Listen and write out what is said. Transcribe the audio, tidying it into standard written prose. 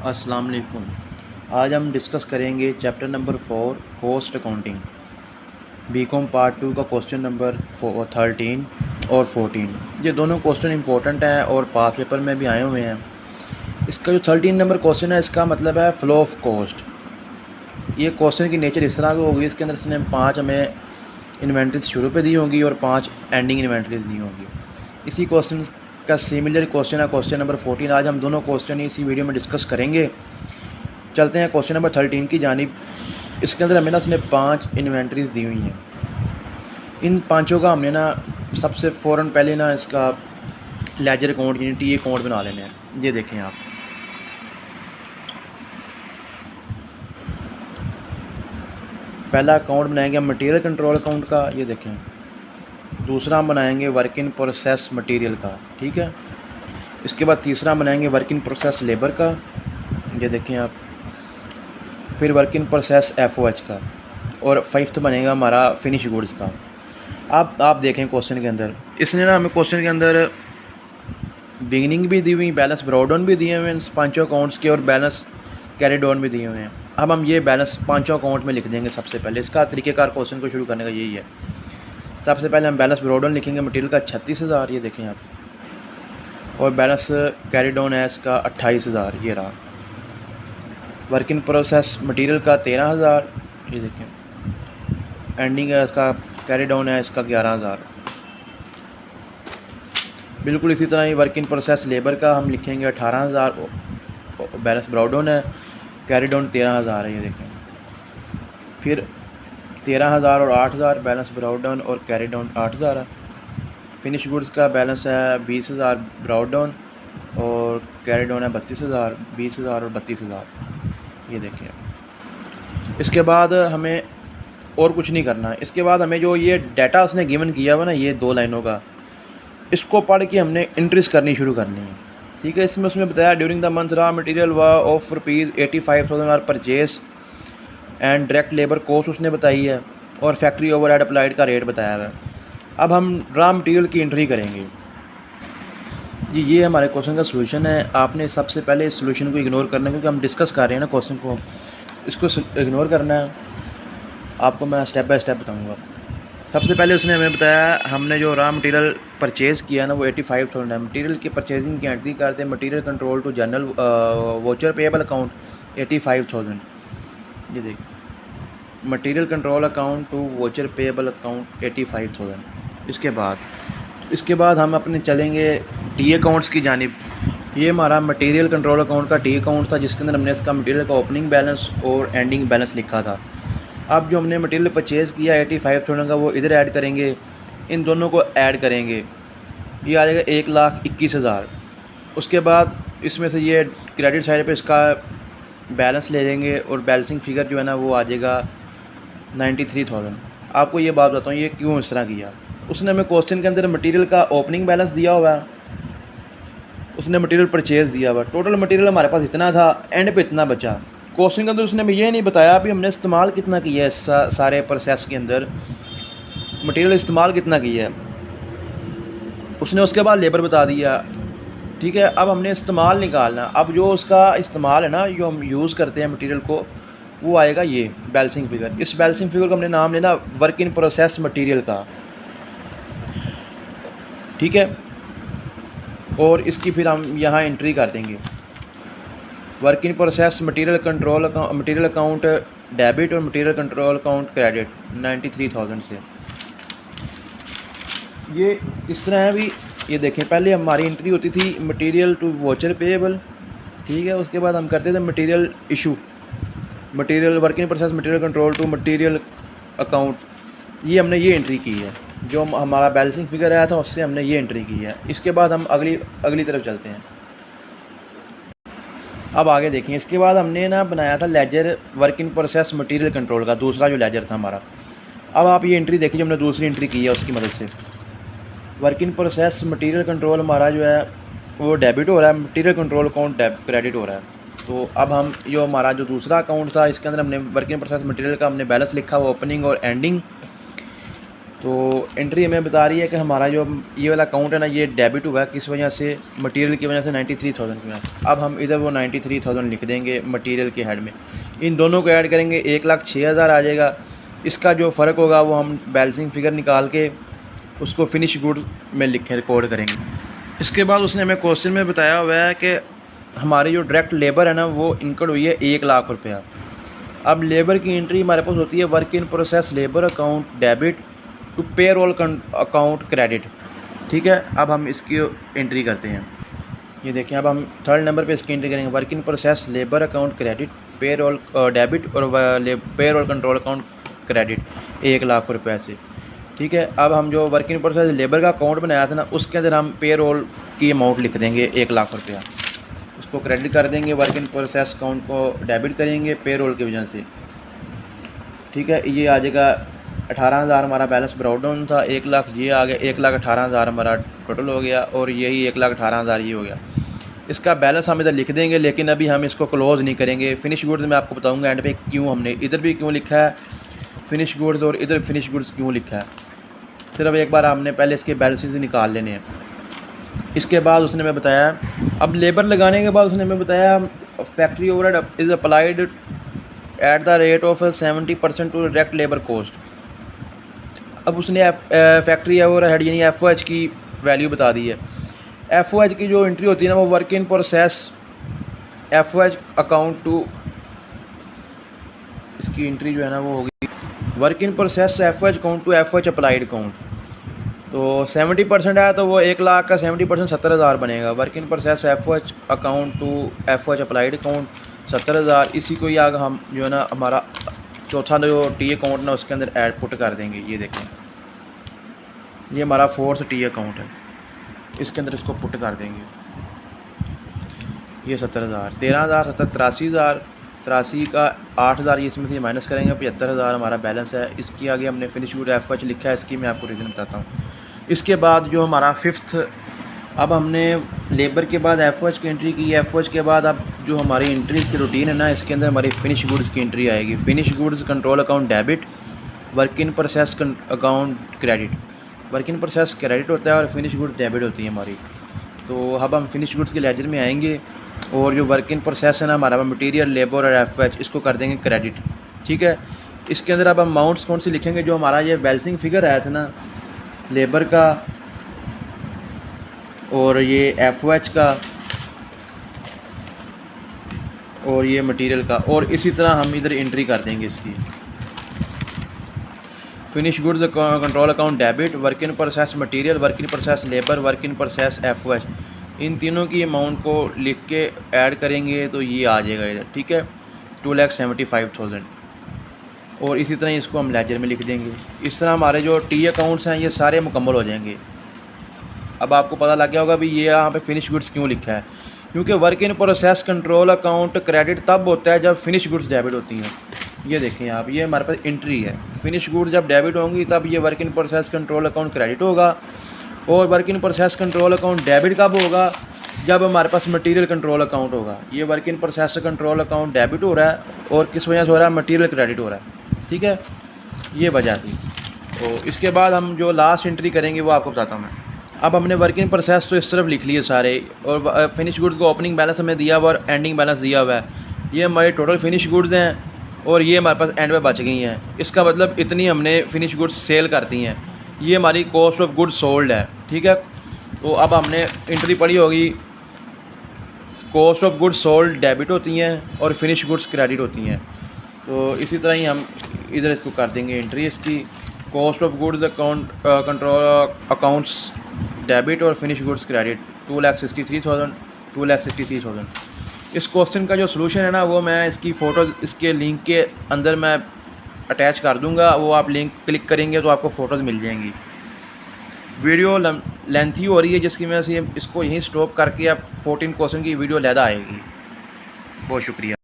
अस्सलाम वालेकुम। आज हम डिस्कस करेंगे chapter number 4 cost accounting, BCom part 2 का क्वेश्चन नंबर 13 और 14। ये दोनों क्वेश्चन इंपॉर्टेंट हैं और पास पेपर में भी आए हुए हैं। इसका जो 13 नंबर क्वेश्चन है, इसका मतलब है फ्लो ऑफ कॉस्ट। ये क्वेश्चन की नेचर इस तरह की होगी, इसके अंदर इसने 5 हमें इन्वेंट्रीज शुरू पे दी होंगी और 5 एंडिंग इन्वेंट्रीज दी होंगी। इसी क्वेश्चन का सिमिलर क्वेश्चन है क्वेश्चन नंबर 14। आज हम दोनों क्वेश्चन इसी वीडियो में डिस्कस करेंगे। चलते हैं क्वेश्चन नंबर 13 की जानिब। इसके अंदर हमें ना इसने 5 इन्वेंट्रीज दी हुई हैं। इन पाँचों का हमने ना सबसे फ़ौरन पहले ना इसका लेजर अकाउंट यानी टी अकाउंट बना लेना है। ये देखें आप, पहला अकाउंट बनाएंगे हम मटेरियल कंट्रोल अकाउंट का, ये देखें। दूसरा हम बनाएंगे वर्क इन प्रोसेस मटेरियल का, ठीक है। इसके बाद तीसरा बनाएंगे वर्क इन प्रोसेस लेबर का, ये देखें आप। फिर वर्क इन प्रोसेस FOH का, और 5th बनेगा हमारा फिनिश गुड्स का। आप देखें क्वेश्चन के अंदर इसने ना हमें क्वेश्चन के अंदर बिगिनिंग भी दी हुई, बैलेंस ब्रॉड डाउन भी दिए हुए हैं पाँचों अकाउंट्स के, और बैलेंस कैरी डाउन भी दिए हुए हैं। अब हम ये बैलेंस पाँचों अकाउंट में लिख देंगे। सबसे पहले इसका तरीक़ेकार क्वेश्चन को शुरू करने का यही है। सबसे पहले हम बैलेंस ब्रॉड डाउन लिखेंगे मटेरियल का 36,000, ये देखें आप, और बैलेंस कैरी डाउन है इसका 28,000, ये रहा। वर्क इन प्रोसेस मटेरियल का 13,000, ये देखें। एंडिंग है इसका कैरी डाउन है इसका 11,000। बिल्कुल इसी तरह ही वर्क इन प्रोसेस लेबर का हम लिखेंगे 18,000, बैलेंस ब्रॉड डाउन है, कैरी डाउन 13,000 है, ये देखें। फिर 13,000 और 8,000, बैलेंस ब्रॉड डाउन और कैरी डाउन 8,000 है। फिनिश गुड्स का बैलेंस है 20,000 ब्रॉड डाउन और कैरी डाउन है 32,000, 20,000 और 32,000, ये देखें। इसके बाद हमें और कुछ नहीं करना है। इसके बाद हमें जो ये डाटा उसने गिवन किया हुआ ना, ये 2 लाइनों का, इसको पढ़ के हमने एंट्रीज करनी शुरू करनी है, ठीक है। इसमें उसने बताया during the month raw material व of ₹85,000 are purchase and direct labour cost उसने बताई है, और फैक्ट्री ओवरहेड अप्लाइड का रेट बताया हुआ है। अब हम रॉ मटेरियल की एंट्री करेंगे। ये हमारे क्वेश्चन का सोल्यूशन है। आपने सबसे पहले इस सोल्यूशन को इग्नोर करना है, क्योंकि हम डिस्कस कर रहे हैं ना क्वेश्चन को, इसको इग्नोर करना है। आपको मैं स्टेप बाय स्टेप बताऊंगा। सबसे पहले उसने हमें बताया हमने जो रॉ मटेरियल परचेज़ किया ना वो 85,000 है। मटेरियल की परचेजिंग की एंट्री करते हैं material control to general voucher payable account 85,000, ये देख। Material control account to voucher payable account 85,000। इसके बाद हम अपने चलेंगे टी अकाउंट्स की जानिब। ये हमारा मटेरियल कंट्रोल अकाउंट का टी अकाउंट था, जिसके अंदर हमने इसका मटेरियल का ओपनिंग बैलेंस और एंडिंग बैलेंस लिखा था। अब जो हमने मटेरियल परचेज़ किया 85,000 का, वो इधर ऐड करेंगे, इन दोनों को ऐड करेंगे, ये आ जाएगा 1,21,000। उसके बाद इसमें से ये क्रेडिट साइड पे इसका बैलेंस ले लेंगे, और बैलेंसिंग फिगर जो है ना वो आ जाएगा 93,000। आपको ये बात बताता हूँ ये क्यों इस तरह किया। उसने हमें क्वेश्चन के अंदर मटेरियल का ओपनिंग बैलेंस दिया हुआ है, उसने मटेरियल परचेज़ दिया हुआ, टोटल मटेरियल हमारे पास इतना था, एंड पे इतना बचा। क्वेश्चन के अंदर उसने हमें ये नहीं बताया भी हमने इस्तेमाल कितना किया है, सारे प्रोसेस के अंदर मटेरियल इस्तेमाल कितना किया है। उसने उसके बाद लेबर बता दिया, ठीक है। अब हमने इस्तेमाल निकालना। अब जो उसका इस्तेमाल है ना, जो हम यूज़ करते हैं मटेरियल को, वो आएगा ये बैलेंसिंग फिगर। इस बैलेंसिंग फिगर को हमने नाम लेना वर्क इन प्रोसेस मटेरियल का, ठीक है। और इसकी फिर हम यहाँ एंट्री कर देंगे। Work in process material control account, material account debit और मटेरियल कंट्रोल अकाउंट क्रेडिट 93,000 से। ये इस तरह है भी। ये देखें, पहले हमारी एंट्री होती थी मटेरियल टू वोचर पेएबल, ठीक है। उसके बाद हम करते थे material issue, material work in process material control to material account. ये हमने ये एंट्री की है, जो हमारा बैलेंसिंग फिगर आया था उससे हमने ये एंट्री की है। इसके बाद हम अगली तरफ चलते हैं। अब आगे देखें। इसके बाद हमने ना बनाया था ledger work in process material control का, दूसरा जो लेजर था हमारा। अब आप ये एंट्री देखिए जो हमने दूसरी एंट्री की है उसकी मदद से। Work in process material control हमारा जो है वो डेबिट हो रहा है, मटेरियल कंट्रोल अकाउंट क्रेडिट हो रहा है। तो अब हम जो हमारा जो दूसरा अकाउंट था, इसके अंदर हमने वर्क इन प्रोसेस मटेरियल का हमने बैलेंस लिखा हुआ, ओपनिंग और एंडिंग। तो एंट्री हमें बता रही है कि हमारा जो ये वाला अकाउंट है ना, ये डेबिट हुआ है किस वजह से, मटेरियल की वजह से 93,000 की वजह से। अब हम इधर वो 93,000 लिख देंगे मटेरियल के हेड में, इन दोनों को ऐड करेंगे 1,06,000 आ जाएगा। इसका जो फ़र्क होगा वो हम बैलेंसिंग फ़िगर निकाल के उसको फिनिश गुड में लिखें, रिकॉर्ड करेंगे। इसके बाद उसने हमें क्वेश्चन में बताया हुआ है कि हमारी जो डायरेक्ट लेबर है ना वो इनकम हुई है 1,00,000 रुपया। अब लेबर की एंट्री हमारे पास होती है work in process labour account debit to payroll account credit. ठीक है, अब हम इसकी एंट्री करते हैं। ये देखें, अब हम थर्ड नंबर पे इसकी एंट्री करेंगे, work in process labour account credit payroll debit और पेरोल कंट्रोल अकाउंट क्रेडिट 1,00,000 रुपये से। ठीक है, अब हम जो वर्क इन प्रोसेस लेबर का अकाउंट बनाया था ना उसके अंदर हम पेरोल की अमाउंट लिख देंगे 1,00,000 रुपया, उसको क्रेडिट कर देंगे, वर्क इन प्रोसेस अकाउंट को डेबिट करेंगे पेरोल की वजह से। ठीक है, ये आ जाएगा 18,000 हमारा बैलेंस ब्राउट डाउन था, 1,00,000 ये आ गया, 1,18,000 हमारा टोटल हो गया और यही 1,18,000 ये हो गया। इसका बैलेंस हम इधर लिख देंगे, लेकिन अभी हम इसको क्लोज़ नहीं करेंगे। फिनिश गुड्स मैं आपको बताऊंगा एंड पे क्यों हमने इधर भी क्यों लिखा है फिनिश गुड्स और इधर फिनिश गुड्स क्यों लिखा है। सिर्फ एक बार हमने पहले इसके बैलेंसेस निकाल लेने हैं। इसके बाद उसने हमें बताया, अब लेबर लगाने के बाद उसने हमें बताया factory overhead is applied at the rate of 70% to direct labour cost. अब उसने फैक्ट्री ओवरहेड यानी FOH की वैल्यू बता दी है। FOH की जो एंट्री होती है ना वो work in process FOH account to, इसकी एंट्री जो है ना वो होगी work in process FOH account to FOH applied account. तो 70% आया तो वो 1,00,000 का 70% 70,000 बनेगा। Work in process FOH account to FOH applied account 70,000। इसी को ही आगे हम जो है ना हमारा चौथा जो टी अकाउंट ना उसके अंदर ऐड पुट कर देंगे। ये देखें, ये हमारा फोर्थ टी अकाउंट है, इसके अंदर इसको पुट कर देंगे। ये 70,000, 13,000, 83,000, 83 का 8,000 ये इसमें से माइनस करेंगे, 75,000 हमारा बैलेंस है। इसकी आगे हमने फिनिश गुड FOH लिखा है, इसकी मैं आपको रीज़न बताता हूँ। इसके बाद जो हमारा फिफ्थ, अब हमने लेबर के बाद FOH की एंट्री की, FOH के बाद अब जो हमारी एंट्री की रूटीन है ना इसके अंदर हमारी फिनिश गुड्स की एंट्री आएगी। Finish goods control account debit, work in process account credit. Work in process credit होता है और फिनिश गुड्स डेबिट होती है हमारी। तो अब हम फिनिश गुड्स के लेजर में आएंगे और जो वर्क इन प्रोसेस है ना हमारा मटेरियल लेबर और FOH इसको कर देंगे क्रेडिट। ठीक है, इसके अंदर अब हम अमाउंट्स कौन सी लिखेंगे, जो हमारा ये बैलेंसिंग फिगर आया था ना लेबर का और ये FOH का और ये मटेरियल का, और इसी तरह हम इधर एंट्री कर देंगे इसकी। Finish goods control account debit, work in process material, work in process labour, work in process FOH, इन तीनों की अमाउंट को लिख के ऐड करेंगे तो ये आ जाएगा इधर। ठीक है, 2,75,000 और इसी तरह इसको हम लेजर में लिख देंगे। इस तरह हमारे जो टी अकाउंट्स हैं ये सारे मुकम्मल हो जाएंगे। अब आपको पता लग गया होगा भी ये यहाँ पे फिनिश गुड्स क्यों लिखा है, क्योंकि work in process control account credit तब होता है जब फिनिश गुड्स डेबिट होती हैं। ये देखें आप, ये हमारे पास एंट्री है, फिनिश गुड्स जब डेबिट होंगी तब ये work in process control account credit होगा, और work in process control account debit कब होगा, जब हमारे पास मटेरियल कंट्रोल अकाउंट होगा। ये work in process control account debit हो रहा है और किस वजह से हो रहा है, मटेरियल क्रेडिट हो रहा है। ठीक है, ये वजह थी। तो इसके बाद हम जो लास्ट एंट्री करेंगे वो आपको बताता हूँ मैं। अब हमने वर्क इन प्रोसेस तो इस तरफ लिख लिए सारे, और फिनिश गुड्स को ओपनिंग बैलेंस हमें दिया हुआ और एंडिंग बैलेंस दिया हुआ है। ये हमारे टोटल फिनिश गुड्स हैं और ये हमारे पास एंड में बच गई हैं। इसका मतलब इतनी हमने फिनिश गुड्स सेल करती हैं, ये हमारी कॉस्ट ऑफ गुड्स सोल्ड है। ठीक है, तो अब हमने एंट्री पढ़ी होगी, cost of goods sold debit होती हैं और फिनिश गुड्स क्रेडिट होती हैं। तो इसी तरह ही हम इधर इसको कर देंगे एंट्री इसकी, cost of goods account control accounts debit और फिनिश गुड्स क्रेडिट 2,63,000, 2,63,000। इस क्वेश्चन का जो सलूशन है ना वो मैं इसकी फ़ोटो इसके लिंक के अंदर मैं अटैच कर दूंगा, वो आप लिंक क्लिक करेंगे तो आपको फ़ोटोज़ मिल जाएंगी। वीडियो लेंथी हो रही है जिसकी वजह से इसको यहीं स्टॉप करके अब 14 क्वेश्चन की वीडियो लैदा आएगी। बहुत शुक्रिया।